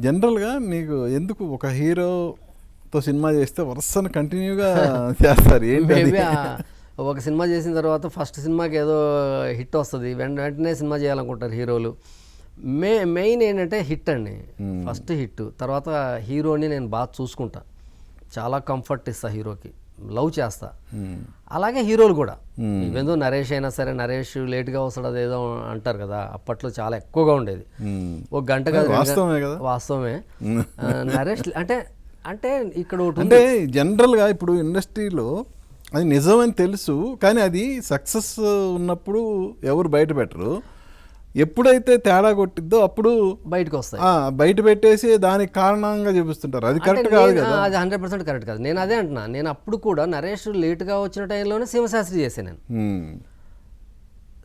జనరల్గా మీకు ఎందుకు ఒక హీరోతో సినిమా చేస్తే వరుసను కంటిన్యూగా చేస్తారు ఏంటి అది? మేబీ ఒక సినిమా చేసిన తర్వాత ఫస్ట్ సినిమాకి ఏదో హిట్ వస్తుంది, వెంటనే సినిమా చేయాలనుకుంటారు హీరోలు. మెయిన్ ఏంటంటే హిట్ అండి, ఫస్ట్ హిట్. తర్వాత హీరోని నేను బాగా చూసుకుంటా, చాలా కంఫర్ట్ ఇస్తా హీరోకి, లవ్ చేస్తా. అలాగే హీరోలు కూడా, ఈవెందో నరేష్ అయినా సరే, నరేష్ లేట్గా వస్తాడు అదేదో అంటారు కదా, అప్పట్లో చాలా ఎక్కువగా ఉండేది. ఒక గంట కాదు, వాస్తవమే కదా. వాస్తవమే. నరేష్ అంటే అంటే ఇక్కడ ఒకటి అంటే జనరల్గా ఇప్పుడు ఇండస్ట్రీలో అది నిజమని తెలుసు, కానీ అది సక్సెస్ ఉన్నప్పుడు ఎవరు బయట పెట్టరు. ఎప్పుడైతే తేడా కొట్టిద్దో అప్పుడు బయటకు వస్తాయి, బయట పెట్టేసి దానికి కారణంగా చూపిస్తుంటారు. అది కరెక్ట్ కాదు కదా. అది 100% కరెక్ట్ కాదు. నేను అదే అంటున్నా, నేను అప్పుడు కూడా నరేష్ లేట్గా వచ్చిన టైంలోనే శివశాస్త్రి చేశాను నేను.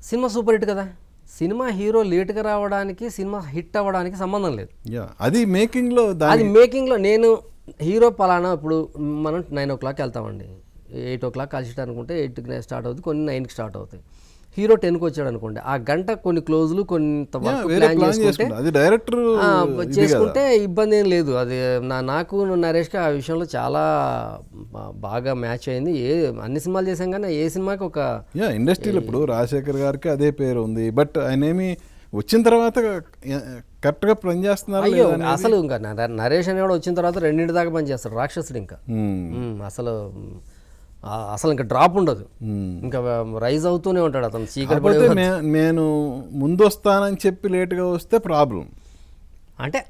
సినిమా సూపర్ హిట్ కదా. సినిమా హీరో లేట్గా రావడానికి సినిమా హిట్ అవ్వడానికి సంబంధం లేదు. అది మేకింగ్లో, అది మేకింగ్లో. నేను హీరో పలానా, ఇప్పుడు మనం 9 o'clock వెళ్తామండి, 8 o'clock కలిసి అనుకుంటే 8కి స్టార్ట్ అవుతుంది, కొన్ని 9కి స్టార్ట్ అవుతాయి. హీరో 10కి వచ్చాడు అనుకోండి, ఆ గంట కొన్ని క్లోజులు కొంత వర్క్ ప్లాన్ చేసుకుంటే ఇబ్బంది ఏం లేదు. అది నాకు నరేష్కి ఆ విషయంలో చాలా బాగా మ్యాచ్ అయింది. అన్ని సినిమాలు చేసాం కానీ ఏ సినిమాకి ఒక ఇండస్ట్రీలో ఇప్పుడు రాజశేఖర్ గారికి అదే పేరు ఉంది, బట్ ఆయన ఏమి వచ్చిన తర్వాత కరెక్ట్గా పని చేస్తున్నారు. అసలు ఇంకా నరేష్ అనేవాడు వచ్చిన తర్వాత 2 దాకా పని చేస్తాడు, రాక్షసుడు. ఇంకా అసలు ఇంకా డ్రాప్ ఉండదు, ఇంకా రైజ్ అవుతూనే ఉంటాడు అతను. చీకటి నేను ముందు వస్తానని చెప్పి లేట్గా వస్తే ప్రాబ్లం అంటే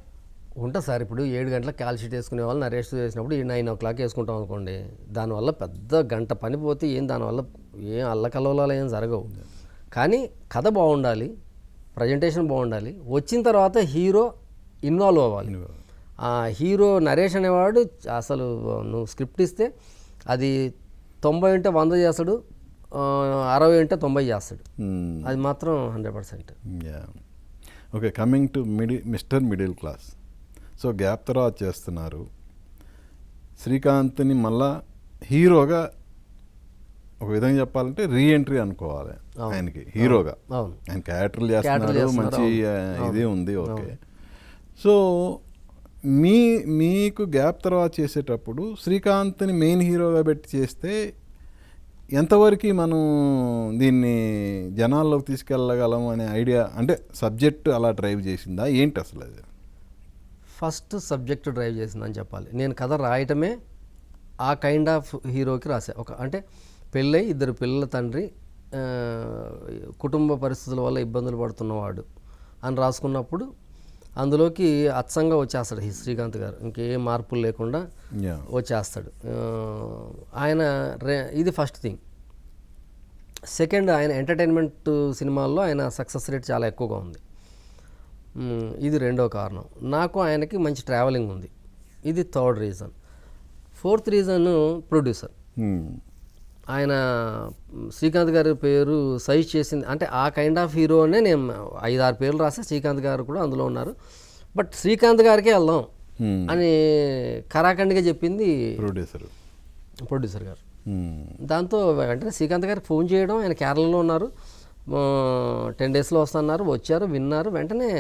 ఉంటుంది సార్. ఇప్పుడు 7 గంటలకు కాల్ షీట్ వేసుకునే వాళ్ళు నరేష్ చేసినప్పుడు 9 o'clock వేసుకుంటాం అనుకోండి, దానివల్ల పెద్ద గంట పని పోతే ఏం దానివల్ల ఏం అల్లకల్లోలాలు ఏం జరగవు. కానీ కథ బాగుండాలి, ప్రజెంటేషన్ బాగుండాలి, వచ్చిన తర్వాత హీరో ఇన్వాల్వ్ అవ్వాలి. ఆ హీరో నరేష్ అనేవాడు అసలు నువ్వు స్క్రిప్ట్ ఇస్తే అది 90 ఉంటే 100 చేస్తాడు, 60 ఉంటే 90 చేస్తాడు. అది మాత్రం 100%. Okay, coming to mister middle class. So gap తర్వాత చేస్తున్నారు. శ్రీకాంత్ని మళ్ళా హీరోగా ఒక విధంగా చెప్పాలంటే రీఎంట్రీ అనుకోవాలి ఆయనకి హీరోగా. ఆయన క్యారెక్టర్లు చేస్తున్నారు, మంచి ఇది ఉంది. ఓకే, సో మీకు గ్యాప్ తర్వాత చేసేటప్పుడు శ్రీకాంత్ని మెయిన్ హీరోగా పెట్టి చేస్తే ఎంతవరకు మనం దీన్ని జనాల్లోకి తీసుకెళ్ళగలం అనే ఐడియా, అంటే సబ్జెక్ట్ అలా డ్రైవ్ చేసిందా ఏంటి అసలు? అది ఫస్ట్ సబ్జెక్ట్ డ్రైవ్ చేసిందని చెప్పాలి. నేను కథ రాయటమే ఆ కైండ్ ఆఫ్ హీరోకి రాసా. అంటే పెళ్ళై 2 పిల్లల తండ్రి, కుటుంబ పరిస్థితుల వల్ల ఇబ్బందులు పడుతున్నవాడు అని రాసుకున్నప్పుడు అందులోకి అచ్చంగా వచ్చేస్తాడు శ్రీకాంత్ గారు, ఇంకే మార్పులు లేకుండా వచ్చేస్తాడు ఆయన. ఇది ఫస్ట్ థింగ్. సెకండ్, ఆయన ఎంటర్టైన్మెంట్ సినిమాల్లో ఆయన సక్సెస్ రేట్ చాలా ఎక్కువగా ఉంది, ఇది రెండో కారణం. నాకు ఆయనకి మంచి ట్రావెలింగ్ ఉంది, ఇది third reason. Fourth reason producer. ఆయన శ్రీకాంత్ గారి పేరు సైజ్ చేసింది, అంటే ఆ కైండ్ ఆఫ్ హీరోనే నేను 5-6 పేర్లు రాస్తే శ్రీకాంత్ గారు కూడా అందులో ఉన్నారు. బట్ శ్రీకాంత్ గారికే వెళ్దాం అని ఖరాఖండిగా చెప్పింది ప్రొడ్యూసర్ గారు. దాంతో వెంటనే శ్రీకాంత్ గారికి ఫోన్ చేయడం, ఆయన కేరళలో ఉన్నారు, 10 daysలో వస్తున్నారు, వచ్చారు, విన్నారు, వెంటనే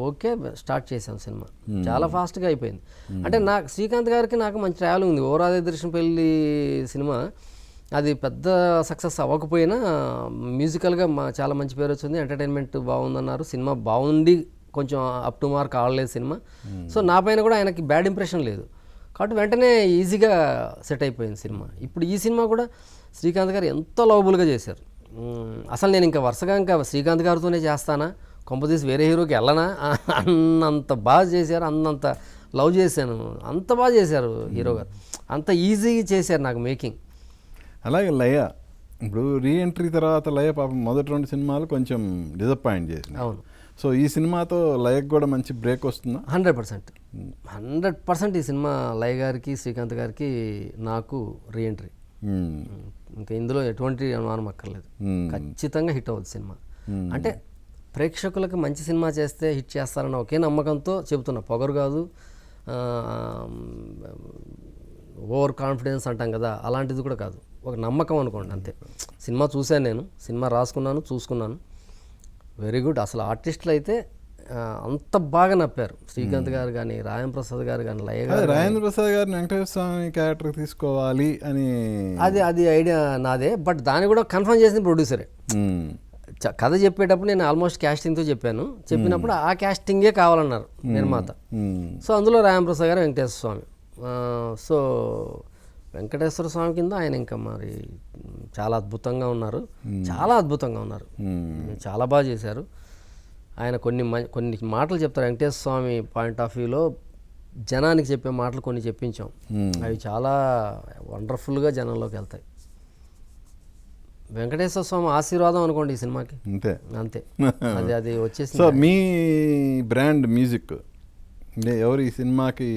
ఓకే స్టార్ట్ చేసాం సినిమా. చాలా ఫాస్ట్గా అయిపోయింది. అంటే నాకు శ్రీకాంత్ గారికి నాకు మంచి ట్రావెలింగ్ ఉంది. ఓ రాధేదృష్ణ పెళ్ళి సినిమా అది పెద్ద సక్సెస్ అవ్వకపోయినా మ్యూజికల్గా చాలా మంచి పేరు వచ్చింది, ఎంటర్టైన్మెంట్ బాగుందన్నారు, సినిమా బాగుండి కొంచెం అప్ టు మార్క్ ఆడలేదు సినిమా. సో నా పైన కూడా ఆయనకి బ్యాడ్ ఇంప్రెషన్ లేదు, కాబట్టి వెంటనే ఈజీగా సెట్ అయిపోయింది సినిమా. ఇప్పుడు ఈ సినిమా కూడా శ్రీకాంత్ గారు ఎంతో లవబుల్గా చేశారు. అసలు నేను ఇంకా వరుసగా ఇంకా శ్రీకాంత్ గారితోనే చేస్తానా, కొంపదీసి వేరే హీరోకి వెళ్ళనా అన్నంత బాగా చేశారు, అన్నంత లవ్ చేశాను, అంత బాగా చేశారు హీరో గారు, అంత ఈజీగా చేశారు నాకు మేకింగ్. అలాగే లయ, ఇప్పుడు రీఎంట్రీ తర్వాత లయ పాపం మొదటి 2 సినిమాలు కొంచెం డిసప్పాయింట్ చేసింది. అవును. సో ఈ సినిమాతో లయకు కూడా మంచి బ్రేక్ వస్తుందా? 100% ఈ సినిమా లయ గారికి, శ్రీకాంత్ గారికి, నాకు రీఎంట్రీ. ఇంకా ఇందులో ఎటువంటి అనుమానం అక్కర్లేదు, ఖచ్చితంగా హిట్ అవుతుంది సినిమా. అంటే ప్రేక్షకులకు మంచి సినిమా చేస్తే హిట్ చేస్తారన్న ఒకే నమ్మకంతో చెబుతున్నా, పొగరు కాదు, ఓవర్ కాన్ఫిడెన్స్ అంటాం కదా, అలాంటిది కూడా కాదు, ఒక నమ్మకం అనుకోండి అంతే. సినిమా చూశాను నేను, సినిమా రాసుకున్నాను, చూసుకున్నాను, వెరీ గుడ్. అసలు ఆర్టిస్టులు అయితే అంత బాగా నప్పారు శ్రీకాంత్ గారు కానీ రాయం ప్రసాద్ గారు కానీ లయ అదే గారు. రాజేంద్ర ప్రసాద్ గారిని వెంకటేశ్వర స్వామి క్యారెక్టర్ తీసుకోవాలి అని అది ఐడియా నాదే, బట్ దాన్ని కూడా కన్ఫర్మ్ చేసింది ప్రొడ్యూసరే. మ్మ్. కథ చెప్పేటప్పుడు నేను ఆల్మోస్ట్ క్యాస్టింగ్తో చెప్పాను, చెప్పినప్పుడు ఆ క్యాస్టింగే కావాలన్నారు నిర్మాత. మ్మ్. సో అందులో రాయం ప్రసాద్ గారు వెంకటేశ్వర స్వామి. సో వెంకటేశ్వర స్వామి కింద ఆయన ఇంకా మరి చాలా అద్భుతంగా ఉన్నారు, చాలా అద్భుతంగా ఉన్నారు, చాలా బాగా చేశారు. ఆయన కొన్ని మాటలు చెప్తారు వెంకటేశ్వర స్వామి పాయింట్ ఆఫ్ వ్యూలో, జనానికి చెప్పే మాటలు కొన్ని చెప్పించాం, అవి చాలా వండర్ఫుల్గా జనంలోకి వెళ్తాయి. వెంకటేశ్వర స్వామి ఆశీర్వాదం అనుకోండి ఈ సినిమాకి, అంతే అంతే. అది వచ్చేసి సో మీ బ్రాండ్ మ్యూజిక్ ఎవరు ఈ సినిమాకి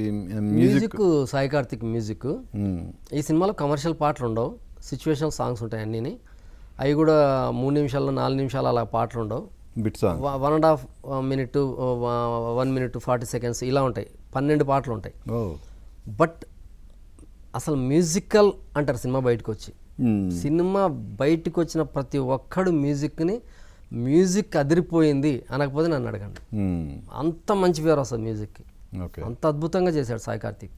మ్యూజిక్ సాయి కార్తిక్ మ్యూజిక్. ఈ సినిమాలో కమర్షియల్ పాటలు ఉండవు, సిచ్యువేషనల్ సాంగ్స్ ఉంటాయి అన్నీ. అవి కూడా 3 నిమిషాలు 4 నిమిషాలు అలా పాటలు ఉండవు. Bit song 1.5 minute 1 minute 40 seconds ఇలా ఉంటాయి. 12 పాటలు ఉంటాయి. బట్ అసలు మ్యూజికల్ అంటారు సినిమా బయటకు వచ్చి. సినిమా బయటకు వచ్చిన ప్రతి ఒక్కడు మ్యూజిక్ అదిరిపోయింది అనకపోతే నన్ను అడగండి. అంత మంచి పేరు వస్తుంది మ్యూజిక్కి, అంత అద్భుతంగా చేశాడు సాయి కార్తిక్.